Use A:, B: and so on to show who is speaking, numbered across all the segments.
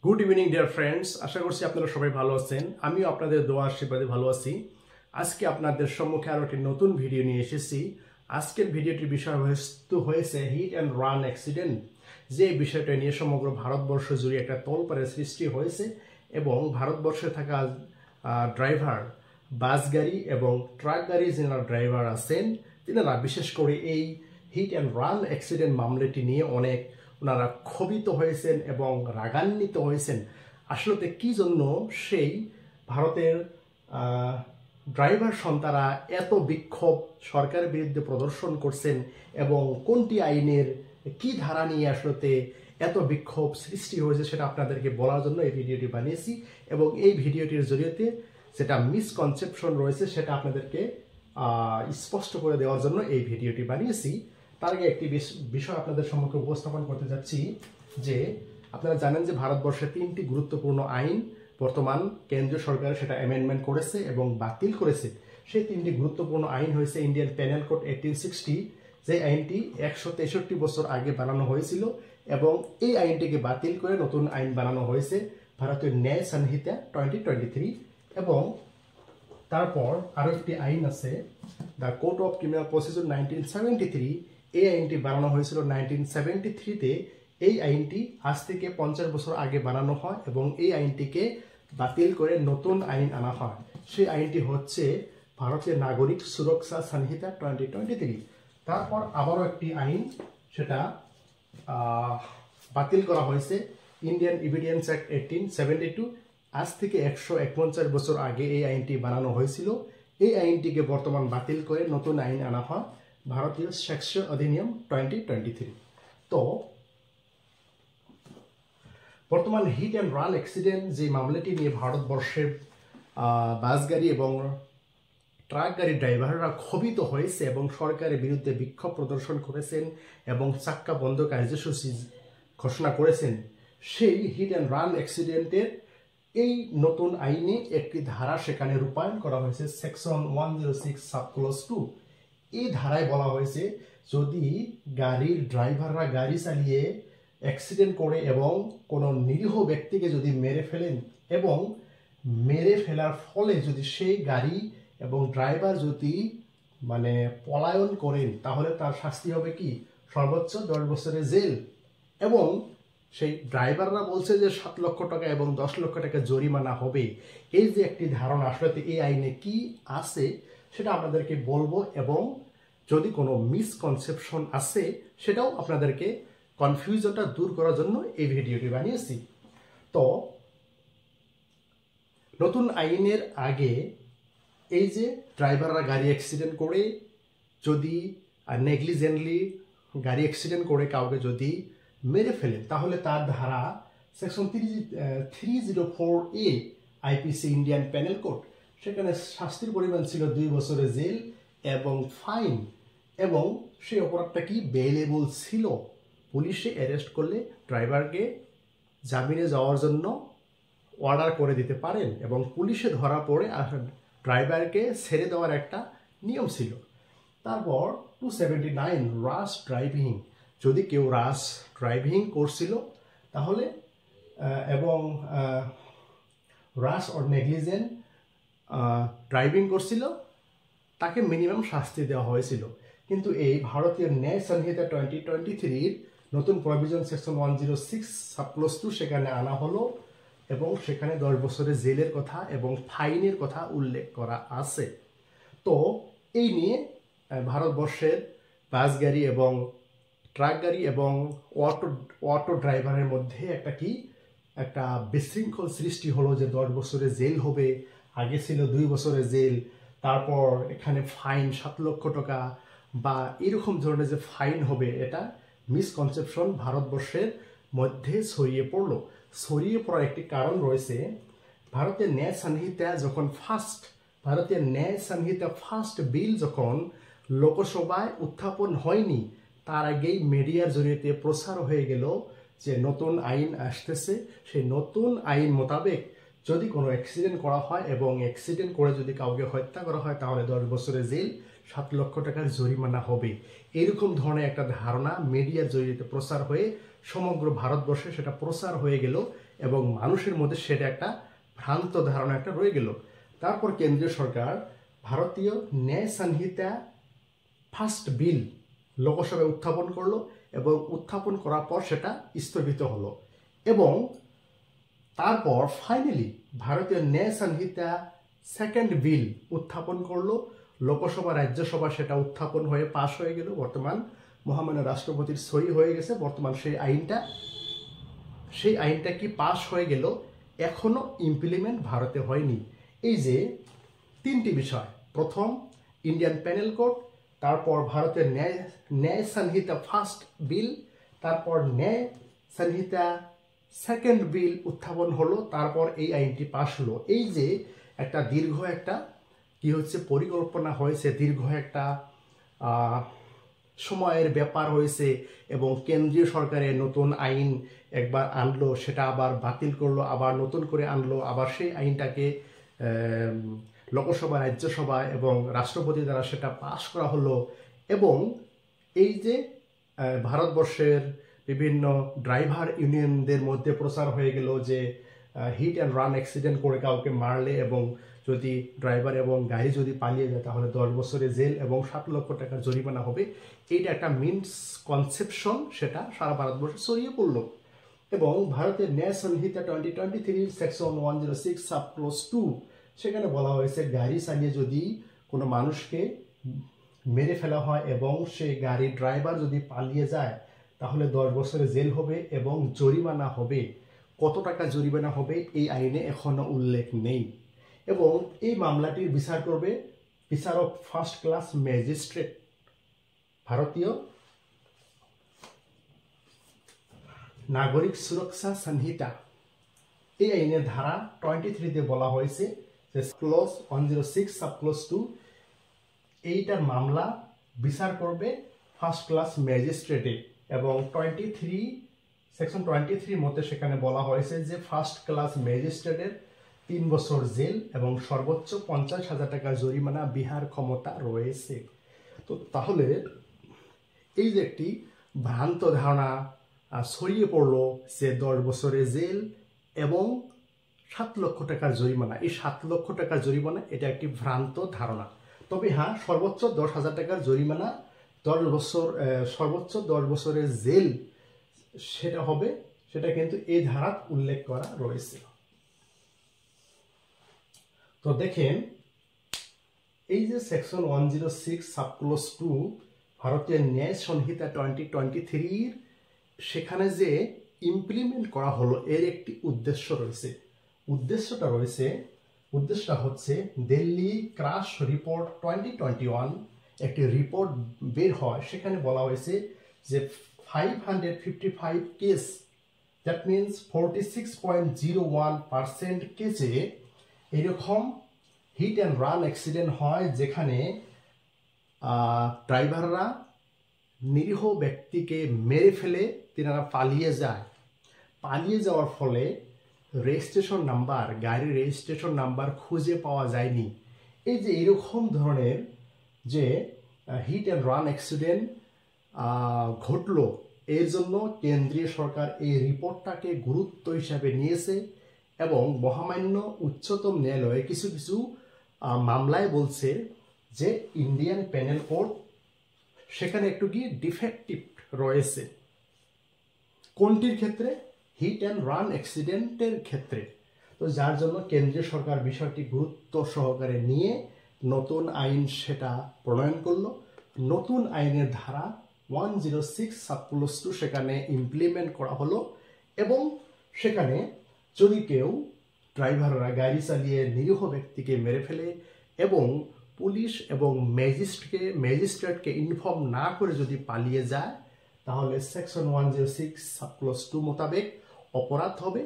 A: Good evening dear friends, আশা করছি আপনারা সবাই ভালো আছেন। আমিও আপনাদের দোয়া আশীর্বাদে ভালো আছি। আজকে আপনাদের সম্মুখে আরো একটি নতুন ভিডিও নিয়ে এসেছি। আজকের ভিডিওটির বিষয়বস্তু হয়েছে হিট অ্যান্ড রান অ্যাক্সিডেন্ট, যে বিষয়টা নিয়ে সমগ্র ভারতবর্ষ জুড়ে একটা তোলপাড়ের সৃষ্টি হয়েছে এবং ভারতবর্ষে থাকা ড্রাইভার, বাস গাড়ি এবং ট্রাক গাড়ি যারা ড্রাইভার আছেন তিনারা বিশেষ করে এই হিট অ্যান্ড রান অ্যাক্সিডেন্ট মামলাটি নিয়ে অনেক ওনারা ক্ষোভিত হয়েছেন এবং রাগান্বিত হয়েছেন। আসলে কি জন্য সেই ভারতের ড্রাইভার সন্তানরা এত বিক্ষোভ সরকারের বিরুদ্ধে প্রদর্শন করছেন এবং কোনটি আইনের কি ধারা নিয়ে আসলে এত বিক্ষোভ সৃষ্টি হয়েছে সেটা আপনাদেরকে বলার জন্য এই ভিডিওটি বানিয়েছি এবং এই ভিডিওটির জরিয়তে যেটা মিসকনসেপশন রয়েছে সেটা আপনাদেরকে স্পষ্ট করে দেওয়ার জন্য এই ভিডিওটি বানিয়েছি। তার আগে একটি বিষয় আপনাদের সম্মুখে উপস্থাপন করতে যাচ্ছি যে আপনারা জানেন যে ভারতবর্ষে 3টি গুরুত্বপূর্ণ আইন বর্তমান কেন্দ্রীয় সরকার সেটা অ্যামেন্ডমেন্ট করেছে এবং বাতিল করেছে। সেই 3টি গুরুত্বপূর্ণ আইন হয়েছে ইন্ডিয়ান পেনাল কোড 1860, যে আইনটি 163 বছর আগে বানানো হয়েছিল এবং এই আইনটিকে বাতিল করে নতুন আইন বানানো হয়েছে ভারতীয় ন্যায় সংহিতা 2023। এবং তারপর আরো একটি আইন আছে the code of criminal procedure 1973। এই আইনটি বানানো হয়েছিল 1973-তে। এই আইনটি আজ থেকে 50 বছর আগে বানানো হয় এবং এই আইনটিকে বাতিল করে নতুন আইন আনা হয়। সেই আইনটি হচ্ছে ভারতীয় নাগরিক সুরক্ষা সংহিতা 2023। তারপর আবারও একটি আইন সেটা বাতিল করা হয়েছে ইন্ডিয়ান এভিডেন্স অ্যাক্ট 1872। আজ থেকে 149 বছর আগে এই আইনটি বানানো হয়েছিল। এই আইনটিকে বর্তমান বাতিল করে নতুন আইন আনা হয় ভারতীয় সেক্স অধিনিয়ম 2023। তো বর্তমান হিট অ্যান্ড রান অ্যাক্সিডেন্ট যে মামলাটি নিয়ে ভারতবর্ষের বাস গাড়ি এবং ট্রাক গাড়ির ড্রাইভাররা ক্ষোভিত হয়েছে এবং সরকারের বিরুদ্ধে বিক্ষোভ প্রদর্শন করেছেন এবং চাক্কা বন্ধ কার্যসূচি ঘোষণা করেছেন, সেই হিট অ্যান্ড রান অ্যাক্সিডেন্টের এই নতুন আইনে একটি ধারা সেখানে রূপায়ণ করা হয়েছে, সেকশন 106 সাবক্লজ 2। এই ধারায় বলা হয়েছে যদি গাড়ির ড্রাইভাররা গাড়ি চালিয়ে অ্যাক্সিডেন্ট করে এবং কোনো নিরীহ ব্যক্তিকে যদি মেরে ফেলেন এবং মেরে ফেলার ফলে যদি সেই গাড়ি এবং ড্রাইভার যদি পলায়ন করেন তাহলে তার শাস্তি হবে কি সর্বোচ্চ 10 বছরের জেল। এবং সেই ড্রাইভাররা বলছে যে 7 লক্ষ টাকা এবং 10 লক্ষ টাকা জরিমানা হবে। এই যে একটি ধারণা আসলে এই আইনে কি আছে সেটা আপনাদেরকে বলবো এবং যদি কোনো মিসকনসেপশন আছে সেটাও আপনাদেরকে কনফিউশনটা দূর করার জন্য এই ভিডিওটি বানিয়েছি। তো নতুন আইনের আগে এই যে ড্রাইভাররা গাড়ি অ্যাক্সিডেন্ট করে যদি নেগলিজেন্টলি গাড়ি অ্যাক্সিডেন্ট করে কাউকে যদি মেরে ফেলেন তাহলে তার ধারা section 304A IPC Indian penal code, সেখানে শাস্তির পরিমাণ ছিল 2 বছরের জেল এবং ফাইন। এবং সেই অপরাধটা কি বেইলেবল ছিল, পুলিশে অ্যারেস্ট করলে ড্রাইভারকে জামিনে যাওয়ার জন্য অর্ডার করে দিতে পারেন এবং পুলিশে ধরা পড়ে ড্রাইভারকে ছেড়ে দেওয়ার একটা নিয়ম ছিল। তারপর 279 রাশ ড্রাইভিং, যদি কেউ রাশ ড্রাইভিং করছিল তাহলে এবং রাশ অর নেগলিজেন্ট ড্রাইভিং করছিল তাকে মিনিমাম শাস্তি দেওয়া হয়েছিল। কিন্তু এই ভারতীয় ন্যায় সংহিতা 2023-র নতুন প্রভিশন সেকশন 106 সাবক্লজ 2 সেখানে আনা হলো এবং সেখানে 10 বছরের জেলের কথা এবং ফাইনের কথা উল্লেখ করা আছে। তো এই নিয়ে ভারতবর্ষের বাস গাড়ি এবং ট্রাক গাড়ি এবং অটো ড্রাইভারের মধ্যে একটা বিশৃঙ্খল সৃষ্টি হলো যে 10 বছরের জেল হবে, আগে ছিল 2 বছরের জেল, তারপর এখানে ফাইন 7 লক্ষ টাকা বা এরকম ধরনের যে ফাইন হবে, এটা মিসকনসেপশন ভারতবর্ষের মধ্যে ছড়িয়ে পড়লো। ছড়িয়ে পড়ার একটি কারণ রয়েছে, ভারতের ন্যায় সংহিতা যখন ফার্স্ট বিল যখন লোকসভায় উত্থাপন হয়নি তার আগেই মিডিয়ার জরিয়তে প্রচার হয়ে গেল যে নতুন আইন আসতেছে। সেই নতুন আইন মোতাবেক যদি কোনো অ্যাক্সিডেন্ট করা হয় এবং অ্যাক্সিডেন্ট করে যদি কাউকে হত্যা করা হয় তাহলে 10 বছরের জেল, 7 লক্ষ টাকার জরিমানা হবে। এরকম ধরনের একটা ধারণা মিডিয়ার জরিয়তে প্রচার হয়ে সমগ্র ভারতবর্ষে সেটা প্রচার হয়ে গেল এবং মানুষের মধ্যে সেটা একটা ভ্রান্ত ধারণা একটা রয়ে গেল। তারপর কেন্দ্রীয় সরকার ভারতীয় ন্যায় সংহিতা ফার্স্ট বিল লোকসভায় উত্থাপন করলো এবং উত্থাপন করার পর সেটা স্থগিত হলো এবং তারপর ফাইনালি ভারতীয় ন্যায় সংহিতা সেকেন্ড বিল উত্থাপন করলো লোকসভা রাজ্যসভা, সেটা উত্থাপন হয়ে পাশ হয়ে গেল। বর্তমান মহামান্য রাষ্ট্রপতির সই হয়ে গেছে। বর্তমান সেই আইনটা কি পাশ হয়ে গেল, এখনো ইমপ্লিমেন্ট ভারতে হয়নি। এই যে তিনটি বিষয়, প্রথম ইন্ডিয়ান প্যানেল কোড, তারপর ভারতের ন্যায় সংহিতা ফার্স্ট বিল, তারপর ন্যায় সংহিতা সেকেন্ড বিল উত্থাপন হলো, তারপর এই আইনটি পাশ হলো। এই যে একটা দীর্ঘ একটা কি হচ্ছে পরিকল্পনা হয়েছে, দীর্ঘ একটা সময়ের ব্যাপার হয়েছে এবং কেন্দ্রীয় সরকারের নতুন আইন একবার আনলো, সেটা আবার বাতিল করলো, আবার নতুন করে আনলো, আবার সেই আইনটাকে লোকসভা রাজ্যসভা এবং রাষ্ট্রপতি দ্বারা সেটা পাশ করা হলো। এবং এই যে ভারতবর্ষের বিভিন্ন ড্রাইভার ইউনিয়নদের মধ্যে প্রচার হয়ে গেল যে হিট অ্যান্ড রান অ্যাক্সিডেন্ট করে কাউকে মারলে এবং যদি ড্রাইভার এবং গাড়ি যদি পালিয়ে যায় তাহলে 10 বছরের জেল এবং 7 লক্ষ টাকা জরিমানা হবে। এইটা একটা মিসকনসেপশন, সেটা সারা ভারতবর্ষে ছড়িয়ে পড়লো। এবং ভারতের ন্যায় সংহিতা 2023 সেকশন 106 সাব ক্লোজ 2 সেখানে বলা হয়েছে গাড়ি চালিয়ে যদি কোনো মানুষকে মেরে ফেলা হয় এবং সেই গাড়ির ড্রাইভার যদি পালিয়ে যায় তাহলে 10 বছরের জেল হবে এবং জরিমানা হবে। কত টাকা জরিমানা হবে এই আইনে এখনো উল্লেখ নেই। এবং এই মামলাটির বিচার করবে বিচারক ফার্স্ট ক্লাস ম্যাজিস্ট্রেট। ভারতীয় নাগরিক সুরক্ষা সংহিতা এই আইনের ধারা 23-তে বলা হয়েছে যে ক্লোজ 106 সাব ক্লোজ 2 এইটার মামলা বিচার করবে ফার্স্ট ক্লাস ম্যাজিস্ট্রেটে। এবং সেকশন 23 মতে সেখানে বলা হয়েছে যে ফার্স্ট ক্লাস ম্যাজিস্ট্রেটের 3 বছর জেল এবং সর্বোচ্চ 50,000 টাকা জরিমানা বিহার ক্ষমতা রয়েছে। তো তাহলে এই যে একটি ভ্রান্ত ধারণা ছড়িয়ে পড়লো যে 10 বছরের জেল এবং 7 লক্ষ টাকার জরিমানা, এই 7 লক্ষ টাকা জরিমানা এটা একটি ভ্রান্ত ধারণা। তবে হ্যাঁ, সর্বোচ্চ 10,000 টাকার জরিমানা, 10 বছর সর্বোচ্চ 10 বছরের জেল সেটা হবে, সেটা কিন্তু এই ধারাত উল্লেখ করা রয়েছে। তো দেখেন এই যে সেকশন 106 সাব ক্লোজ 2 ভারতীয় ন্যায় সংহিতা 2023 সেখানে যে ইমপ্লিমেন্ট করা হলো এর একটি উদ্দেশ্য রয়েছে। উদ্দেশ্যটা হচ্ছে দিল্লি ক্রাশ রিপোর্ট 2021 একটি রিপোর্ট বের হয়, সেখানে বলা হয়েছে যে 555 কেস, দ্যাট মিনস 46.01% কেসে এরকম হিট অ্যান্ড রান অ্যাক্সিডেন্ট হয় যেখানে ড্রাইভাররা নিরীহ ব্যক্তিকে মেরে ফেলে তিনারা পালিয়ে যাওয়ার ফলে রেজিস্ট্রেশন নাম্বার, গাড়ির রেজিস্ট্রেশন নাম্বার খুঁজে পাওয়া যায়নি। এই যে এরকম ধরনের যে হিট অ্যান্ড রান অ্যাক্সিডেন্ট ঘটলো, এর জন্য কেন্দ্রীয় সরকার এই রিপোর্টটাকে গুরুত্ব হিসাবে নিয়েছে এবং মহামান্য উচ্চতম ন্যায়ালয়ে কিছু কিছু মামলায় বলছে যে ইন্ডিয়ান প্যানেল কোড সেখানে একটু কি ডিফেক্টিভ রয়েছে। কোনটির ক্ষেত্রে? হিট অ্যান্ড রান অ্যাক্সিডেন্টের ক্ষেত্রে। তো যার জন্য কেন্দ্রীয় সরকার বিষয়টি গুরুত্ব সহকারে নিয়ে নতুন আইন সেটা প্রণয়ন করলো। নতুন আইনের ধারা 106 সাব ক্লোজ 2 সেখানে ইমপ্লিমেন্ট করা হলো এবং সেখানে যদি কেউ ড্রাইভাররা গাড়ি চালিয়ে নিরীহ ব্যক্তিকে মেরে ফেলে এবং পুলিশ এবং ম্যাজিস্ট্রেটকে ইনফর্ম না করে যদি পালিয়ে যায় তাহলে সেকশন 106 সাব ক্লোজ 2 মোতাবেক অপরাধ হবে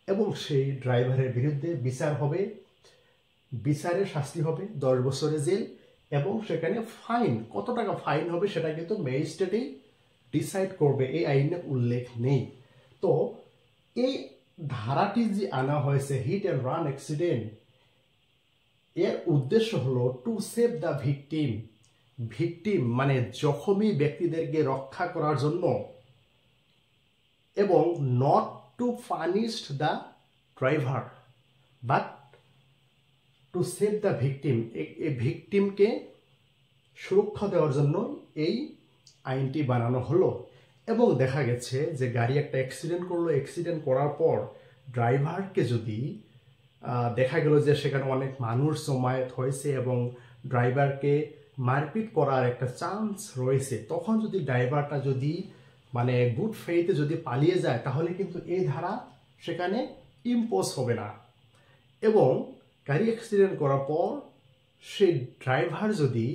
A: এবং সেই ড্রাইভারের বিরুদ্ধে বিচার হবে, বিচারের শাস্তি হবে 10 বছরের জেল এবং সেখানে ফাইন, কত টাকা ফাইন হবে সেটা কিন্তু ম্যাজিস্ট্রেটেই ডিসাইড করবে, এই আইনে উল্লেখ নেই। তো এই ধারাটি যে আনা হয়েছে হিট অ্যান্ড রান অ্যাক্সিডেন্ট, এর উদ্দেশ্য হলো টু সেভ দ্য ভিকটিম মানে জখমী ব্যক্তিদেরকে রক্ষা করার জন্য এবং not to punish the driver but to save the victim, এই ভিকটিমকে সুরক্ষা দেওয়ার জন্য এই আইনটি বানানো হলো। এবং দেখা গেছে যে গাড়ি একটা অ্যাক্সিডেন্ট করলো, অ্যাক্সিডেন্ট করার পর ড্রাইভারকে যদি দেখা গেল যে সেখানে অনেক মানুষ জমায়েত হয়েছে এবং ড্রাইভারকে মারপিট করার একটা চান্স রয়েছে, তখন যদি ড্রাইভারটা যদি মানে গুড ফেইথে যদি পালিয়ে যায় তাহলে কিন্তু এই ধারা সেখানে ইম্পোজ হবে না। এবং গাড়ি অ্যাক্সিডেন্ট করার পর সেই ড্রাইভার যদি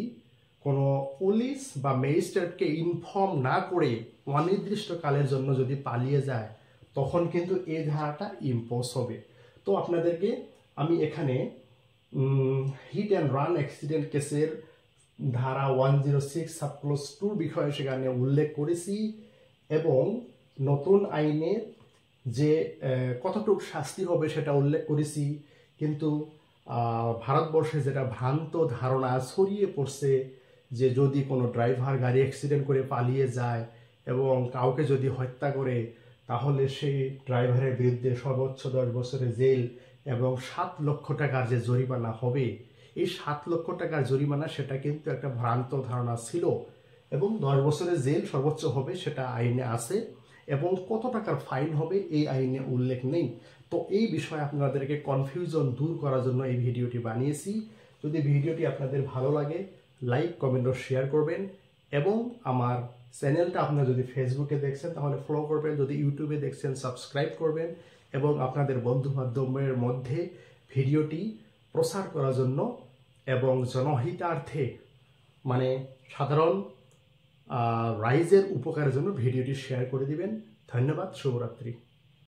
A: কোনো পুলিশ বা ম্যাজিস্ট্রেটকে ইনফর্ম না করে অনির্দিষ্টকালের জন্য যদি পালিয়ে যায় তখন কিন্তু এই ধারাটা ইম্পোজ হবে। তো আপনাদেরকে আমি এখানে হিট অ্যান্ড রান অ্যাক্সিডেন্ট কেসের ধারা 106 সাবক্লজ 2 বিষয়ে সেখানে উল্লেখ করেছি এবং নতুন আইনের যে কতটুকু শাস্তি হবে সেটা উল্লেখ করেছি। কিন্তু ভারতবর্ষে যেটা ভ্রান্ত ধারণা ছড়িয়ে পড়ছে যে যদি কোনো ড্রাইভার গাড়ি অ্যাক্সিডেন্ট করে পালিয়ে যায় এবং কাউকে যদি হত্যা করে তাহলে সেই ড্রাইভারের বিরুদ্ধে সর্বোচ্চ 10 বছরের জেল এবং 7 লক্ষ টাকার যে জরিমানা হবে, এই 7 লক্ষ টাকার জরিমানা সেটা কিন্তু একটা ভ্রান্ত ধারণা ছিল এবং 10 বছরের জেল সর্বোচ্চ হবে সেটা আইনে আছে এবং কত টাকার ফাইন হবে এই আইনে উল্লেখ নেই। তো এই বিষয়ে আপনাদেরকে কনফিউশন দূর করার জন্য এই ভিডিওটি বানিয়েছি। যদি ভিডিওটি আপনাদের ভালো লাগে লাইক কমেন্ট ও শেয়ার করবেন এবং আমার চ্যানেলটা আপনারা যদি ফেসবুকে দেখছেন তাহলে ফলো করবেন, যদি ইউটিউবে দেখছেন সাবস্ক্রাইব করবেন এবং আপনাদের বন্ধু বান্ধবের মধ্যে ভিডিওটি প্রচার করার জন্য এবং জনহিতার্থে মানে সাধারণ রাইজের উপকারের জন্য ভিডিওটি শেয়ার করে দিবেন। ধন্যবাদ, শুভরাত্রি।